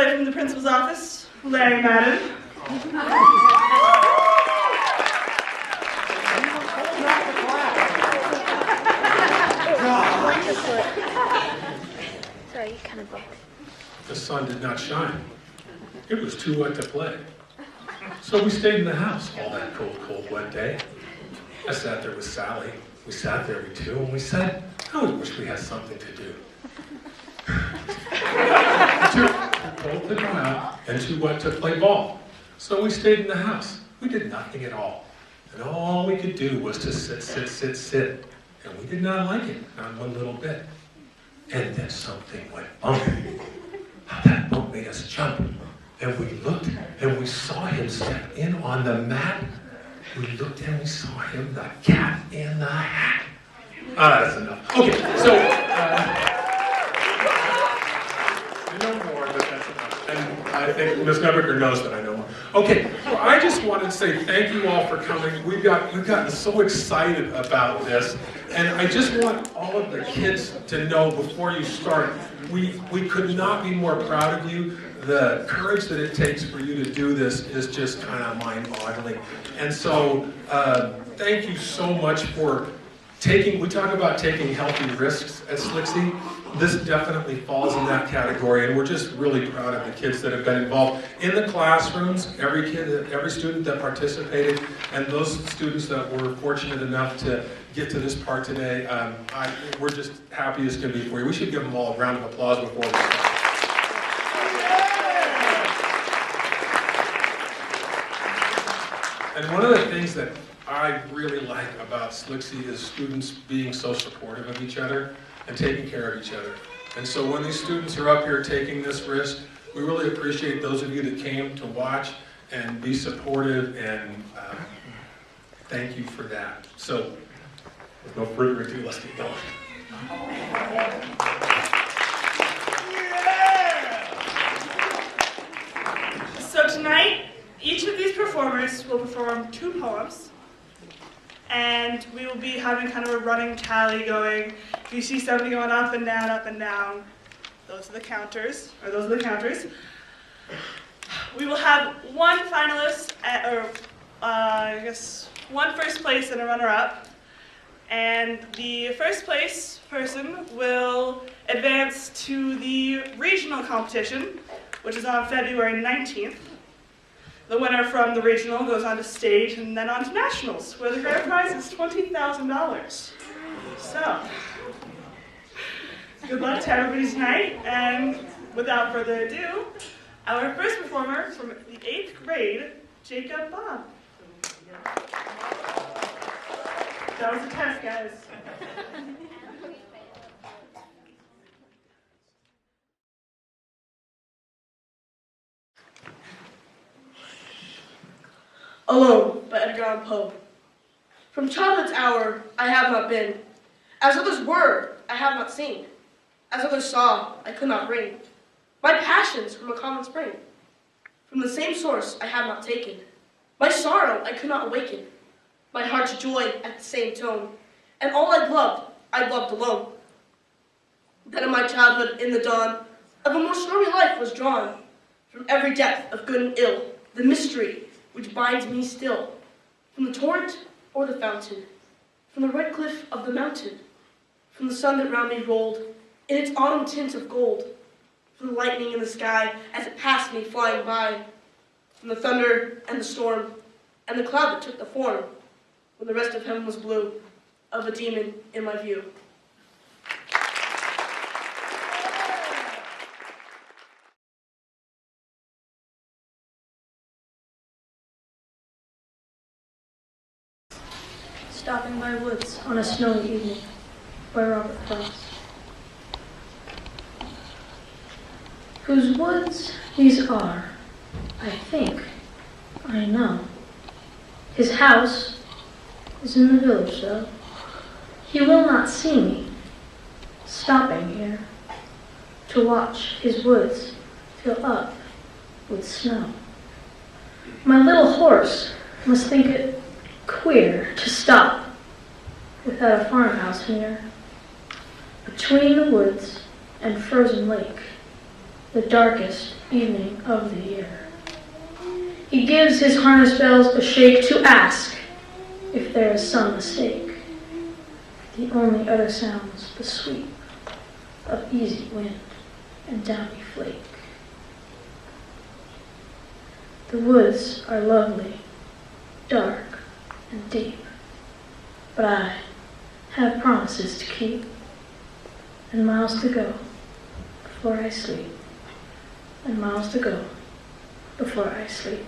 play from the principal's office, Larry Madden. Sorry, you kind of both. The sun did not shine. It was too wet to play. So we stayed in the house all that cold, wet day. I sat there with Sally. We sat there, we two, and we said, oh, we wish we had something to do. Too cold to go out and too wet to play ball. So we stayed in the house. We did nothing at all. And all we could do was to sit. And we did not like it, not one little bit. And then something went bump. That bump made us jump. And we looked and we saw him step in on the mat. We looked and we saw him, the cat in the hat. That's enough. Okay, so I know more, but that's enough. And I think Ms. Nebeker knows that I know more. Okay, well, I just wanted to say thank you all for coming. We've gotten so excited about this. And I just want all of the kids to know before you start, we could not be more proud of you. The courage that it takes for you to do this is just kind of mind-boggling. And so, thank you so much for we talk about taking healthy risks at SLCSE. This definitely falls in that category, and we're just really proud of the kids that have been involved in the classrooms, every student that participated, and those students that were fortunate enough to get to this part today. We're just happy as can be for you. We should give them all a round of applause before we start. And one of the things that I really like about SLCSE is students being so supportive of each other and taking care of each other. And so when these students are up here taking this risk, we really appreciate those of you that came to watch and be supportive, and thank you for that. So, with no further ado, let's get going. So tonight, each of these performers will perform 2 poems, and we will be having kind of a running tally going. If you see somebody going up and down, those are the counters, We will have one finalist, one first place and a runner-up, and the first place person will advance to the regional competition, which is on February 19th. The winner from the regional goes on to state and then on to nationals, where the grand prize is $20,000. So, good luck to everybody tonight, and without further ado, our first performer from the 8th grade, Jacob Bob. That was a test, guys. Alone by Edgar Allan Poe. From childhood's hour I have not been. As others were, I have not seen. As others saw, I could not bring. My passions from a common spring. From the same source I have not taken. My sorrow I could not awaken. My heart's joy at the same tone. And all I loved alone. Then in my childhood, in the dawn of a more stormy life was drawn. From every depth of good and ill, the mystery which binds me still, from the torrent or the fountain, from the red cliff of the mountain, from the sun that round me rolled in its autumn tint of gold, from the lightning in the sky as it passed me flying by, from the thunder and the storm, and the cloud that took the form, when the rest of heaven was blue, of a demon in my view. Stopping by woods on a snowy evening, by Robert Frost. Whose woods these are, I think, I know. His house is in the village, though. He will not see me, stopping here, to watch his woods fill up with snow. My little horse must think it queer to stop without a farmhouse near. Between the woods and frozen lake, the darkest evening of the year. He gives his harness bells a shake to ask if there is some mistake. The only other sounds the sweep of easy wind and downy flake. The woods are lovely, dark and deep, but I have promises to keep and miles to go before I sleep, and miles to go before I sleep.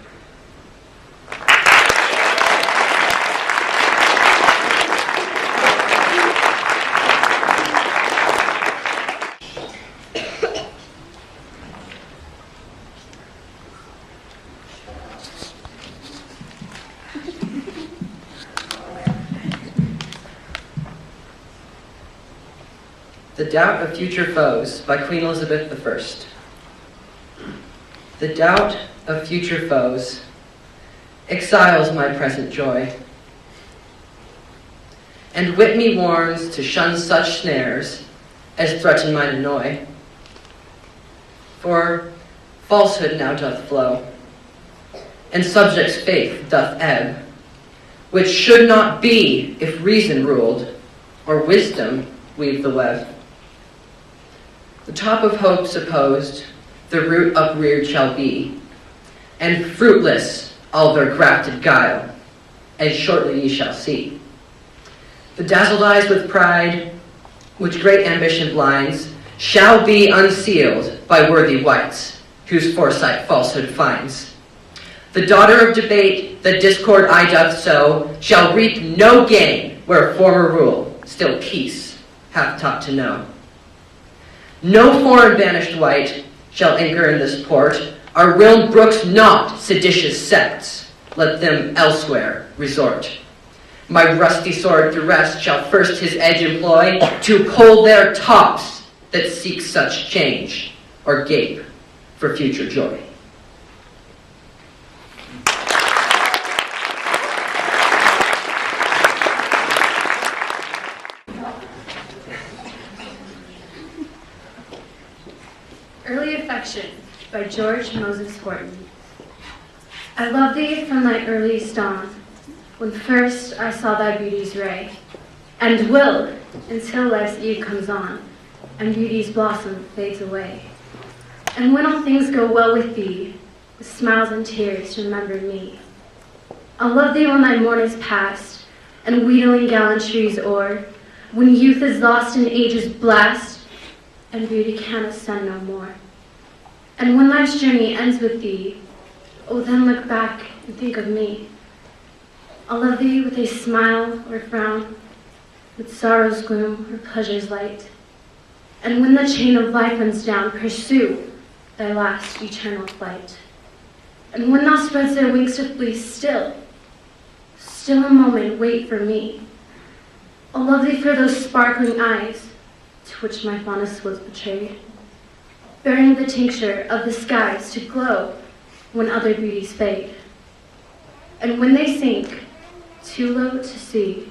The Doubt of Future Foes by Queen Elizabeth I. The doubt of future foes exiles my present joy, and wit me warns to shun such snares as threaten mine annoy. For falsehood now doth flow, and subjects' faith doth ebb, which should not be if reason ruled, or wisdom weave the web. The top of hope supposed, the root upreared shall be, and fruitless all their grafted guile, as shortly ye shall see. The dazzled eyes with pride, which great ambition blinds, shall be unsealed by worthy wights, whose foresight falsehood finds. The daughter of debate, that discord I doth sow, shall reap no gain where former rule still peace hath taught to know. No foreign banished wight shall anchor in this port. Our realm brooks not seditious sects, let them elsewhere resort. My rusty sword through rest shall first his edge employ, to pull their tops that seek such change, or gape for future joy. Early Affection by George Moses Horton. I love thee from thy earliest dawn, when first I saw thy beauty's ray, and will until life's eve comes on, and beauty's blossom fades away. And when all things go well with thee, with smiles and tears remember me. I'll love thee when thy morn is past, and wheedling gallantry's o'er, when youth is lost and age is blast, and beauty can ascend no more. And when life's journey ends with thee, oh, then look back and think of me. I'll love thee with a smile or frown, with sorrow's gloom or pleasure's light. And when the chain of life runs down, pursue thy last eternal flight. And when thou spreads thy wings to flee, still a moment wait for me. I'll love thee for those sparkling eyes, to which my fondness was betrayed, bearing the tincture of the skies to glow when other beauties fade. And when they sink too low to see,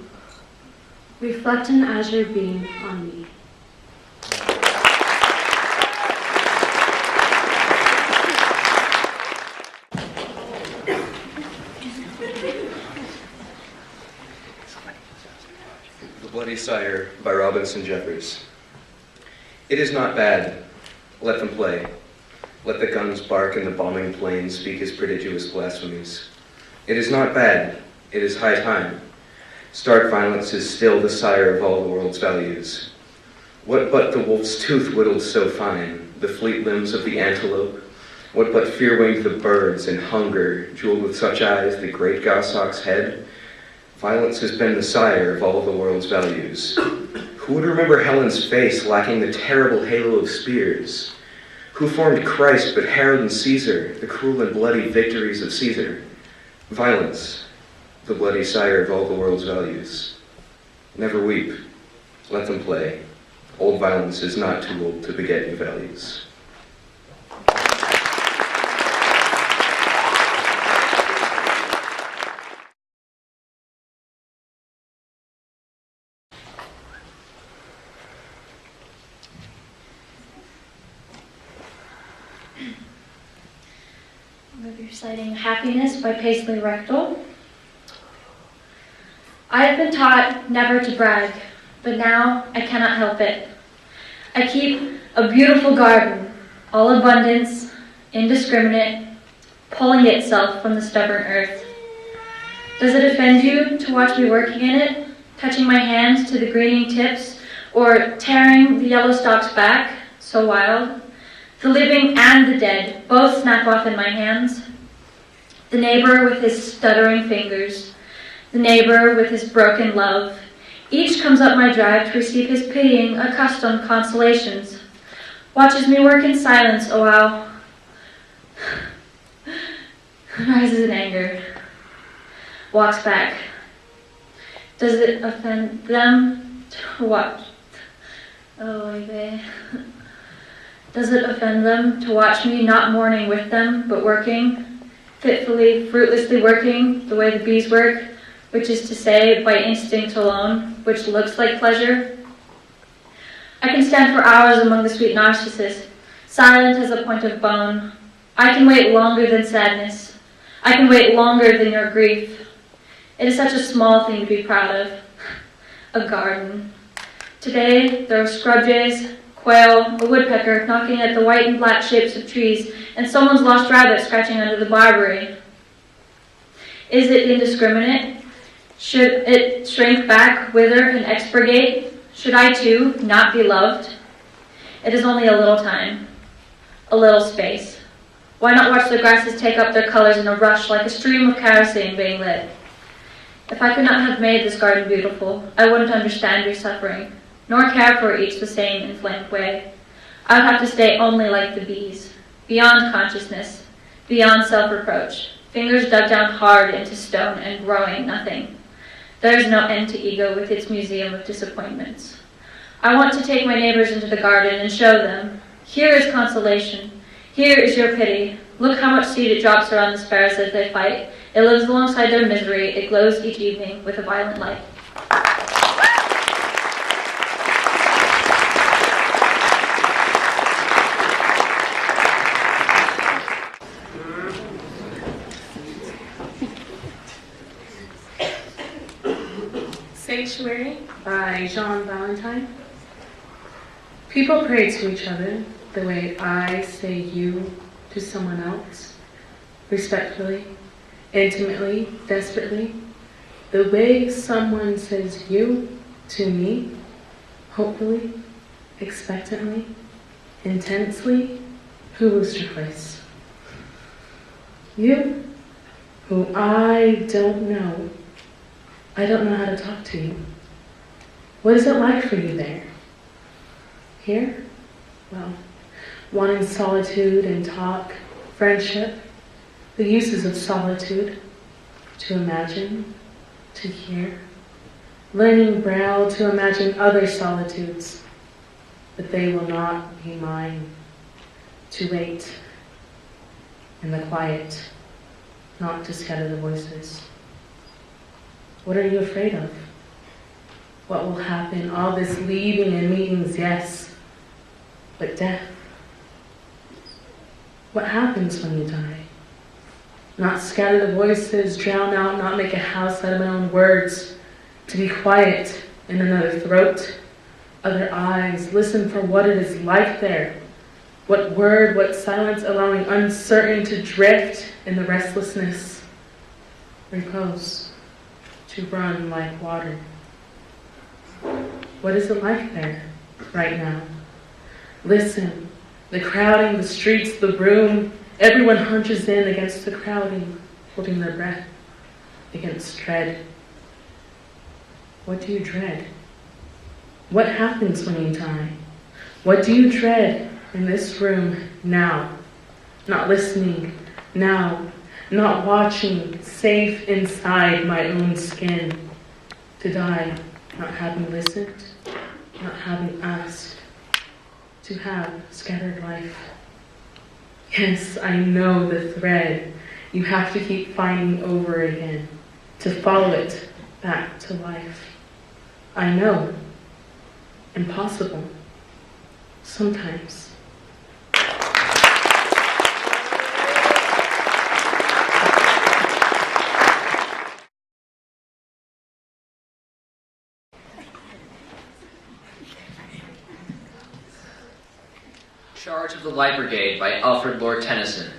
reflect an azure beam on me. The Bloody Sire by Robinson Jeffers. It is not bad. Let them play. Let the guns bark and the bombing planes speak his prodigious blasphemies. It is not bad. It is high time. Stark violence is still the sire of all the world's values. What but the wolf's tooth whittled so fine, the fleet limbs of the antelope? What but fear-winged the birds, and hunger, jeweled with such eyes, the great goshawk's head? Violence has been the sire of all the world's values. Who would remember Helen's face lacking the terrible halo of spears? Who formed Christ but Herod and Caesar, the cruel and bloody victories of Caesar? Violence, the bloody sire of all the world's values. Never weep. Let them play. Old violence is not too old to beget new values. reciting Happiness by Paisley Rechtel. I have been taught never to brag, but now I cannot help it. I keep a beautiful garden, all abundance, indiscriminate, pulling itself from the stubborn earth. Does it offend you to watch me working in it, touching my hands to the greening tips, or tearing the yellow stalks back, so wild? The living and the dead both snap off in my hands. The neighbor with his stuttering fingers, the neighbor with his broken love, each comes up my drive to receive his pitying, accustomed consolations, watches me work in silence a while, rises in anger, walks back. Does it offend them to watch? Oh, baby. Does it offend them to watch me not mourning with them, but working, fitfully, fruitlessly working the way the bees work, which is to say, by instinct alone, which looks like pleasure? I can stand for hours among the sweet narcissus, silent as a point of bone. I can wait longer than sadness. I can wait longer than your grief. It is such a small thing to be proud of. A garden. Today, there are scrub jays, quail, a woodpecker knocking at the white and black shapes of trees, and someone's lost rabbit scratching under the barberry. Is it indiscriminate? Should it shrink back, wither, and expurgate? Should I, too, not be loved? It is only a little time, a little space. Why not watch the grasses take up their colors in a rush like a stream of kerosene being lit? If I could not have made this garden beautiful, I wouldn't understand your suffering, nor care for each the same inflamed way. I would have to stay only like the bees, beyond consciousness, beyond self-reproach, fingers dug down hard into stone and growing nothing. There is no end to ego with its museum of disappointments. I want to take my neighbors into the garden and show them, here is consolation, here is your pity. Look how much seed it drops around the sparrows as they fight. It lives alongside their misery. It glows each evening with a violent light. Sanctuary by Jean Valentine. People pray to each other the way I say you to someone else, respectfully, intimately, desperately, the way someone says you to me, hopefully, expectantly, intensely, who was your place? You, who I don't know how to talk to you. What is it like for you there? Here? Well, wanting solitude and talk, friendship, the uses of solitude, to imagine, to hear, learning Braille to imagine other solitudes, but they will not be mine, to wait in the quiet, not to scatter the voices. What are you afraid of? What will happen? All this leaving and meetings, yes, but death. What happens when you die? Not scatter the voices, drown out, not make a house out of my own words, to be quiet in another throat, other eyes, listen for what it is like there. What word, what silence, allowing uncertain to drift in the restlessness. Repose. To run like water. What is it like there, right now? Listen, the crowding, the streets, the room, everyone hunches in against the crowding, holding their breath, against dread. What do you dread? What happens when you die? What do you dread in this room now? Not listening now. Not watching, safe inside my own skin, to die, not having listened, not having asked, to have scattered life. Yes, I know the thread you have to keep finding over again, to follow it back to life. I know, impossible, sometimes. of the Light Brigade by Alfred Lord Tennyson.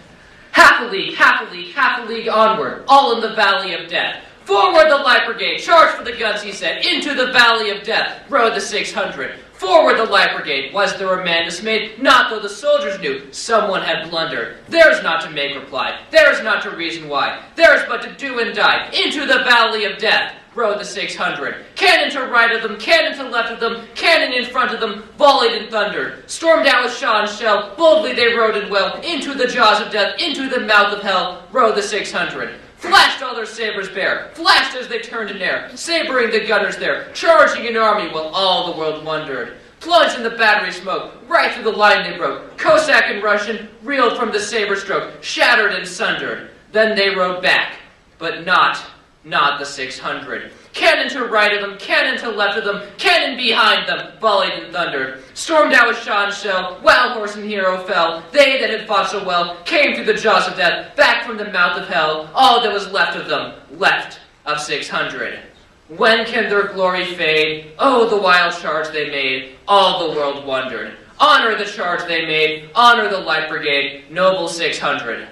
Half a league, half a league, half a league onward, all in the valley of death. Forward the Light Brigade, charge for the guns, he said, into the valley of death, rode the 600. Forward the Light Brigade, was there a man dismayed? Not though the soldiers knew someone had blundered. Theirs not to make reply, theirs not to reason why, theirs but to do and die, into the valley of death, rode the 600. Cannon to right of them, cannon to left of them, cannon in front of them, volleyed and thundered. Stormed out with shot and shell, boldly they rode and well, into the jaws of death, into the mouth of hell, rode the 600. Flashed all their sabers bare, flashed as they turned in air, sabering the gunners there, charging an army while all the world wondered. Plunged in the battery smoke, right through the line they broke, Cossack and Russian reeled from the saber stroke, shattered and sundered. Then they rode back, but not the 600. Cannon to right of them, cannon to left of them, cannon behind them, volleyed and thundered. Stormed out with shot and shell, wild horse and hero fell. They that had fought so well came through the jaws of death, back from the mouth of hell. All that was left of them, left of 600. When can their glory fade? Oh, the wild charge they made, all the world wondered. Honor the charge they made, honor the Light Brigade, noble 600.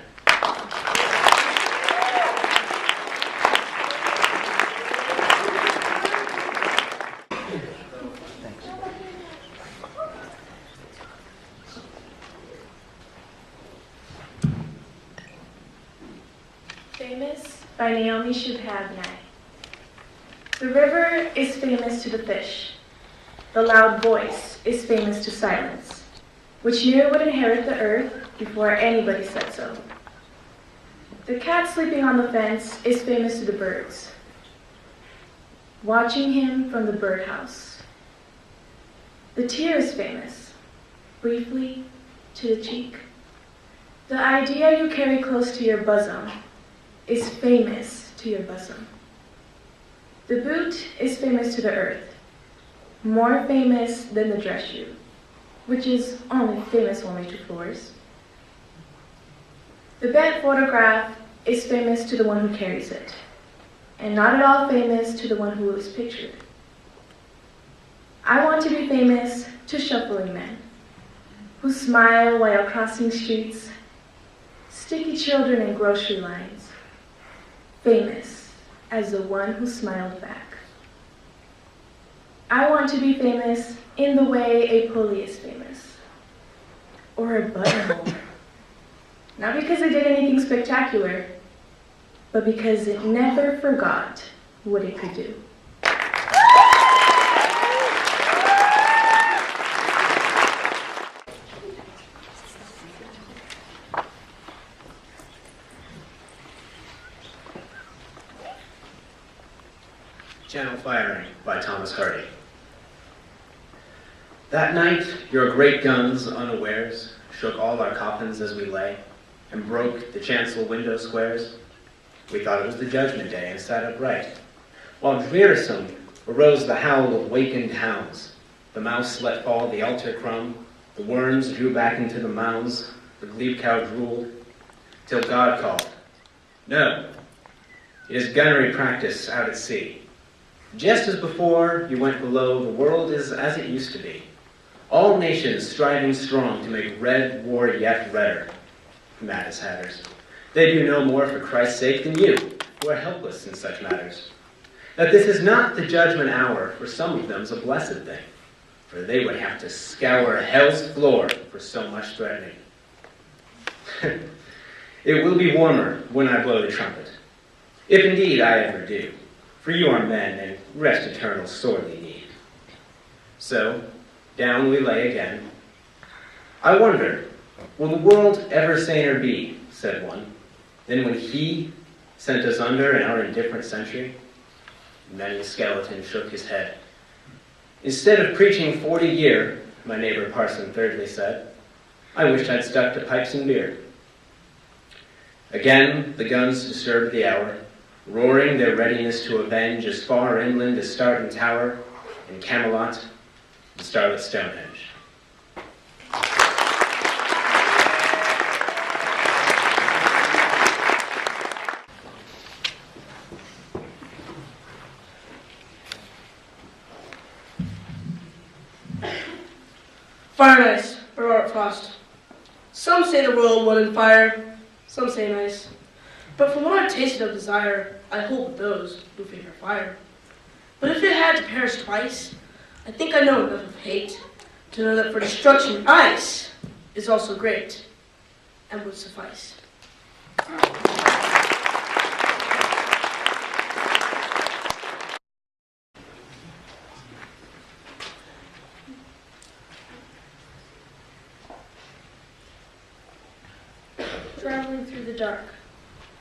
Famous by Naomi Shubhavnai. The river is famous to the fish. The loud voice is famous to silence, which knew it would inherit the earth before anybody said so. The cat sleeping on the fence is famous to the birds, watching him from the birdhouse. The tear is famous, briefly, to the cheek. The idea you carry close to your bosom is famous to your bosom. The boot is famous to the earth, more famous than the dress shoe, which is only famous only to floors. The bent photograph is famous to the one who carries it, and not at all famous to the one who is pictured. I want to be famous to shuffling men, who smile while crossing streets, sticky children in grocery lines, famous as the one who smiled back. I want to be famous in the way a pulley is famous, or a buttonhole. Not because it did anything spectacular, but because it never forgot what it could do. Channel Firing by Thomas Hardy. That night, your great guns, unawares, shook all our coffins as we lay, and broke the chancel window squares. We thought it was the judgment day, and sat upright, while drearsome arose the howl of wakened hounds. The mouse let fall the altar crumb, the worms drew back into the mounds, the glebe cow drooled, till God called. No, it is gunnery practice out at sea. Just as before you went below, the world is as it used to be. All nations striving strong to make red war yet redder. Mad as hatters. They do no more for Christ's sake than you, who are helpless in such matters. That this is not the judgment hour, for some of them is a blessed thing, for they would have to scour hell's floor for so much threatening. It will be warmer when I blow the trumpet, if indeed I ever do. For you are men, and rest eternal sorely need. So, down we lay again. I wonder, will the world ever saner be, said one, than when he sent us under in our indifferent century? Many a skeleton shook his head. Instead of preaching 40 year, my neighbor parson thirdly said, I wished I'd stuck to pipes and beer. Again, the guns disturbed the hour, roaring their readiness to avenge as far inland as Starton Tower and Camelot and starlit Stonehenge. Fire and Ice by Robert Frost. Some say the world wood and fire, some say nice. But from what I've tasted of desire, I hold with those who favor fire. But if it had to perish twice, I think I know enough of hate to know that for destruction ice is also great and would suffice. Traveling Through the Dark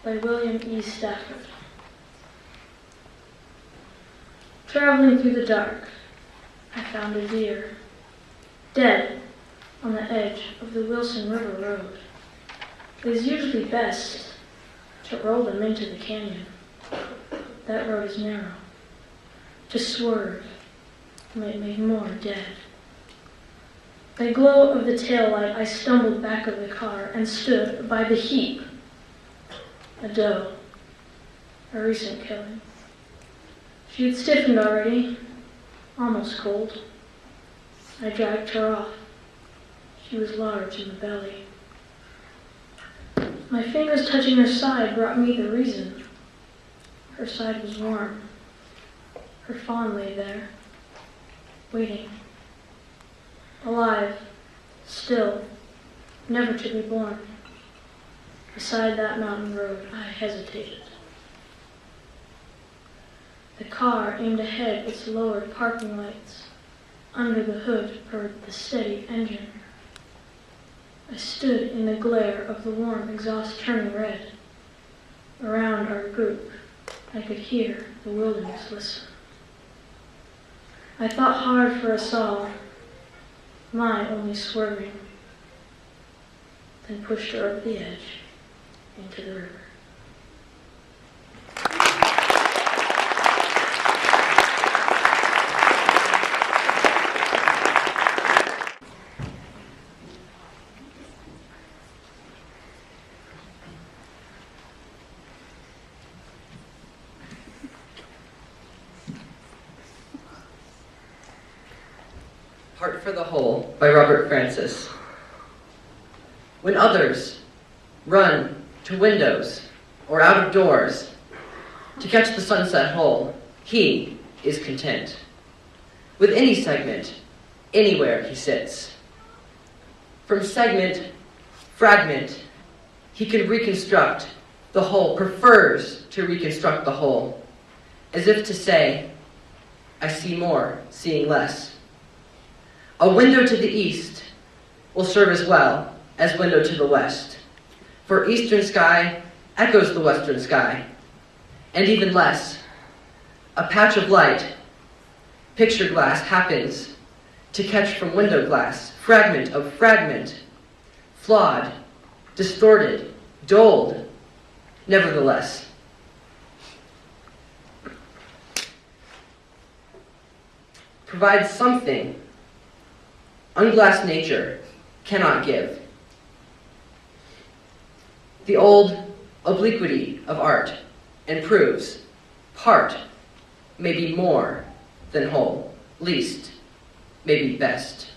by William E. Stafford. Traveling through the dark, I found a deer, dead on the edge of the Wilson River Road. It is usually best to roll them into the canyon. That road is narrow. To swerve might make more dead. By glow of the taillight, I stumbled back of the car and stood by the heap. A doe, a recent killing. She had stiffened already, almost cold. I dragged her off. She was large in the belly. My fingers touching her side brought me the reason. Her side was warm. Her fawn lay there, waiting. Alive, still, never to be born. Beside that mountain road, I hesitated. The car aimed ahead its lowered parking lights. Under the hood purred the steady engine. I stood in the glare of the warm exhaust turning red. Around our group, I could hear the wilderness listen. I thought hard for us all, mine only swerving, then pushed her over the edge into the river. Heart for the Whole by Robert Francis. When others run to windows or out of doors to catch the sunset whole, he is content. With any segment, anywhere he sits. From segment, fragment, he can reconstruct the whole, prefers to reconstruct the whole, as if to say, I see more, seeing less. A window to the east will serve as well as window to the west, for eastern sky echoes the western sky, and even less. A patch of light, picture glass, happens to catch from window glass, fragment of fragment, flawed, distorted, doled, nevertheless. Provides something unglassed nature cannot give. The old obliquity of art and proves part may be more than whole, least may be best.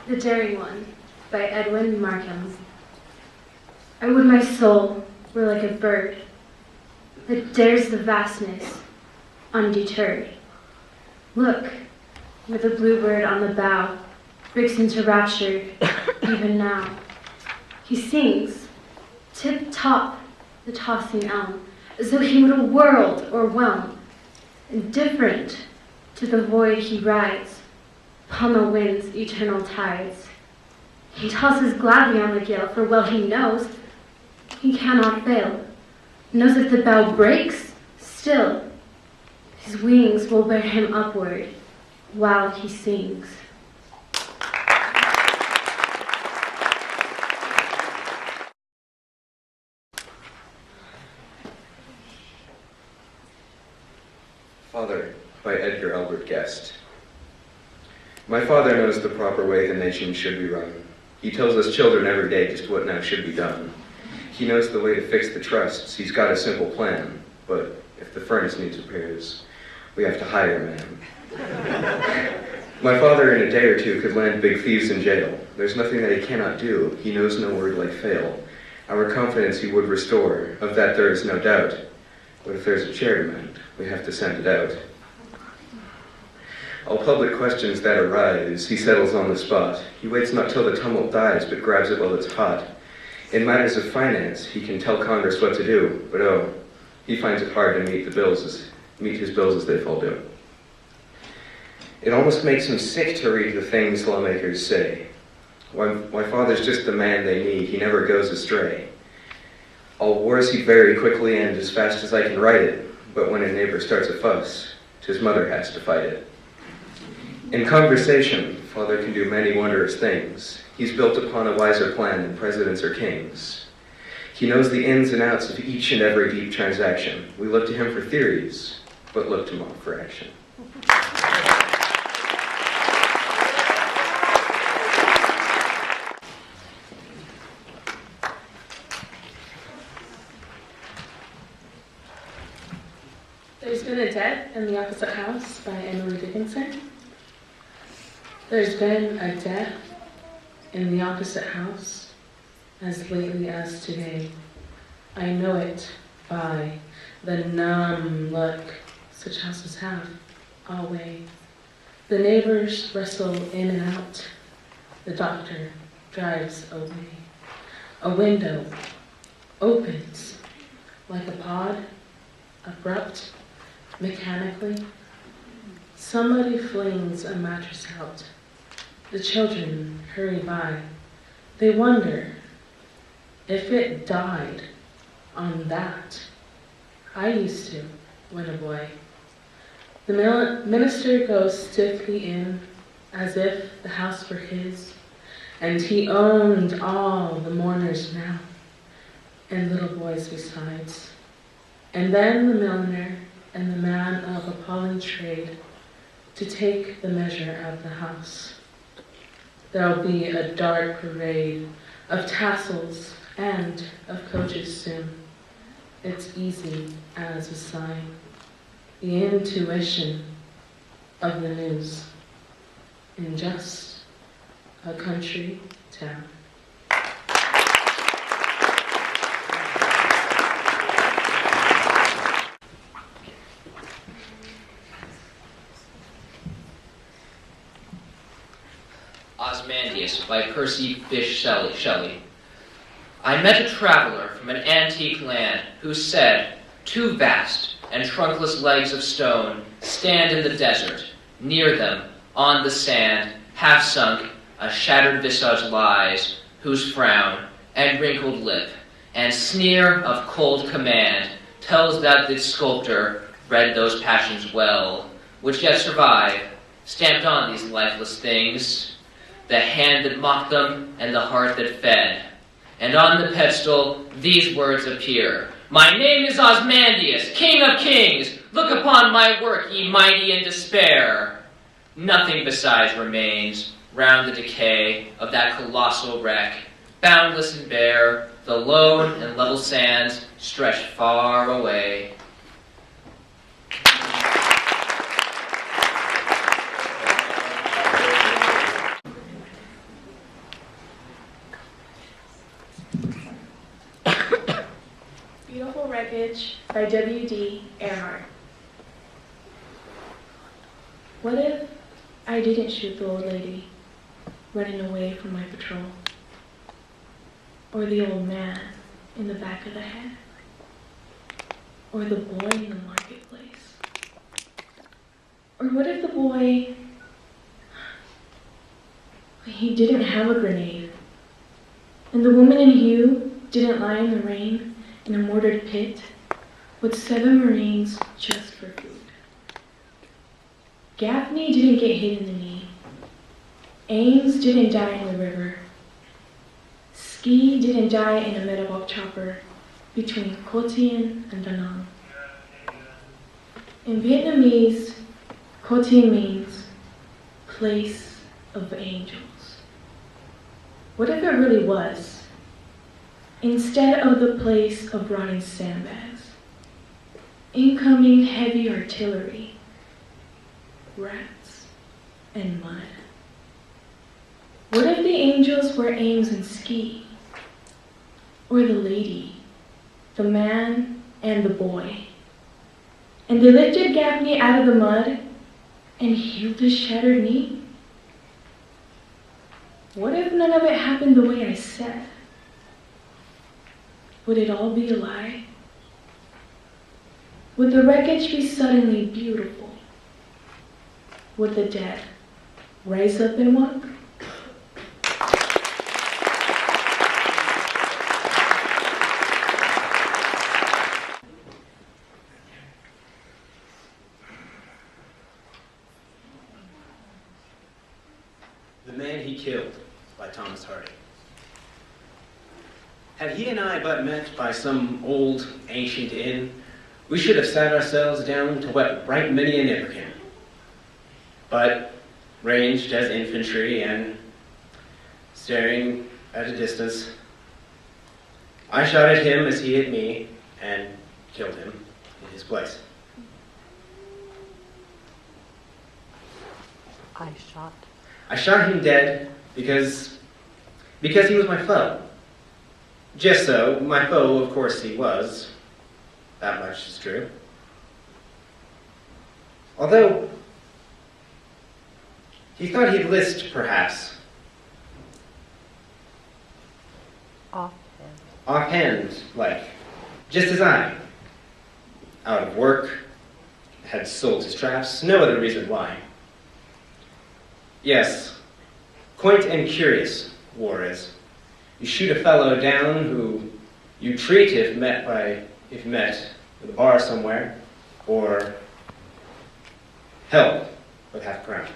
The Daring One by Edwin Markham. I would my soul were like a bird that dares the vastness undeterred. Look, where the bluebird on the bough breaks into rapture even now. He sings, tip-top the tossing elm, as though he would a world o'erwhelm, indifferent to the void he rides upon the wind's eternal tides. He tosses gladly on the gale, for well he knows he cannot fail. Knows if the bough breaks, still his wings will bear him upward while he sings. Father, by Edgar Albert Guest. My father knows the proper way the nation should be run. He tells us children every day just what now should be done. He knows the way to fix the trusts. He's got a simple plan. But if the furnace needs repairs, we have to hire a man. My father in a day or two could land big thieves in jail. There's nothing that he cannot do. He knows no word like fail. Our confidence he would restore, of that there is no doubt. But if there's a chair to mend, we have to send it out. All public questions that arise, he settles on the spot. He waits not till the tumult dies, but grabs it while it's hot. In matters of finance, he can tell Congress what to do, but oh, he finds it hard to meet his bills as they fall due. It almost makes him sick to read the things lawmakers say. My father's just the man they need. He never goes astray. All wars he very quickly end as fast as I can write it, but when a neighbor starts a fuss, 'tis mother has to fight it. In conversation, father can do many wondrous things. He's built upon a wiser plan than presidents or kings. He knows the ins and outs of each and every deep transaction. We look to him for theories, but look to Mom for action. There's been a death in the opposite house by Emily Dickinson. There's been a death in the opposite house as lately as today. I know it by the numb look such houses have always. The neighbors wrestle in and out. The doctor drives away. A window opens like a pod, abrupt, mechanically. Somebody flings a mattress out. The children hurry by. They wonder if it died on that. I used to when a boy. The minister goes stiffly in as if the house were his, and he owned all the mourners now, and little boys besides. And then the milliner and the man of appalling trade to take the measure of the house. There'll be a dark parade of tassels and of coaches soon. It's easy as a sign, the intuition of the news in just a country town. Ozymandias by Percy Bysshe Shelley. I met a traveler from an antique land who said, 2 vast and trunkless legs of stone stand in the desert. Near them, on the sand, half sunk, a shattered visage lies, whose frown and wrinkled lip and sneer of cold command tells that the sculptor read those passions well, which yet survive, stamped on these lifeless things, the hand that mocked them and the heart that fed. And on the pedestal these words appear, My name is Ozymandias, King of Kings. Look upon my work, ye mighty in despair. Nothing besides remains round the decay of that colossal wreck. Boundless and bare, the lone and level sands stretch far away. Beautiful Wreckage by W.D. Earhart. What if I didn't shoot the old lady running away from my patrol? Or the old man in the back of the head? Or the boy in the marketplace? Or what if the boy, he didn't have a grenade? And the woman in hue didn't lie in the rain in a mortared pit with 7 Marines just for food. Gaffney didn't get hit in the knee. Ames didn't die in the river. Ski didn't die in a metabolic chopper between Cotien and Da Nang. In Vietnamese, Cotien means place of angels. What if it really was? instead of the place of rotting sandbags. Incoming heavy artillery, rats, and mud. What if the angels were Ames and Ski? Or the lady, the man, and the boy? And they lifted Gaffney out of the mud and healed his shattered knee? What if none of it happened the way I said? Would it all be a lie? Would the wreckage be suddenly beautiful? Would the dead rise up and walk? The Man He Killed by Thomas Hardy. Had he and I but met by some old ancient inn, we should have sat ourselves down to wet right many a nipperkin. But, ranged as infantry and staring at a distance, I shot at him as he at me and killed him in his place. I shot him dead because he was my foe. Just so, my foe, of course he was. That much is true. Although, he thought he'd list, perhaps. Offhand, like, just as I. Out of work, had sold his traps, no other reason why. Yes, quaint and curious war is. You shoot a fellow down who you treat if met with a bar somewhere, or help with half a crown.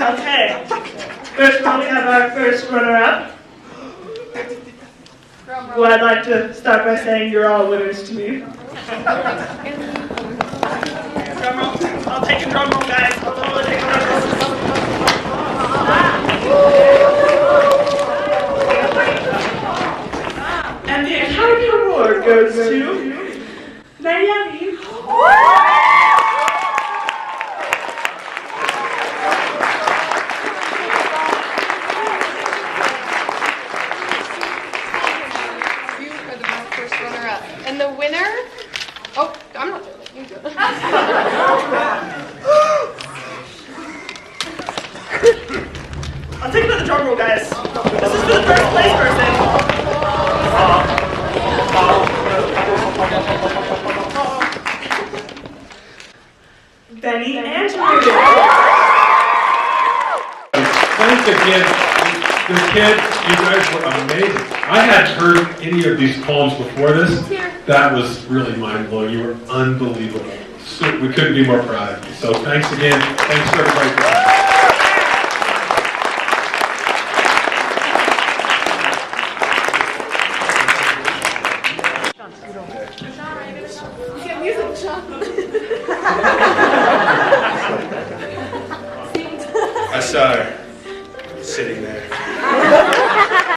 Okay. First of all, we have our first runner-up, who I'd like to start by saying you're all winners to me. Drum roll. I'll take a drum roll, guys. I'll totally take a drum roll. And the Academy Award goes to Naomi. You are the first runner-up. And the winner? Oh, I'm not doing it. You do it. I'll take another drum roll, guys. This is for the first place person. Benny and Ruben. Thanks again. The kids, you guys were amazing. I hadn't heard any of these poems before this. That was really mind-blowing. You were unbelievable. So we couldn't be more proud of you. So thanks again. Thanks to everybody for coming. I saw her sitting there.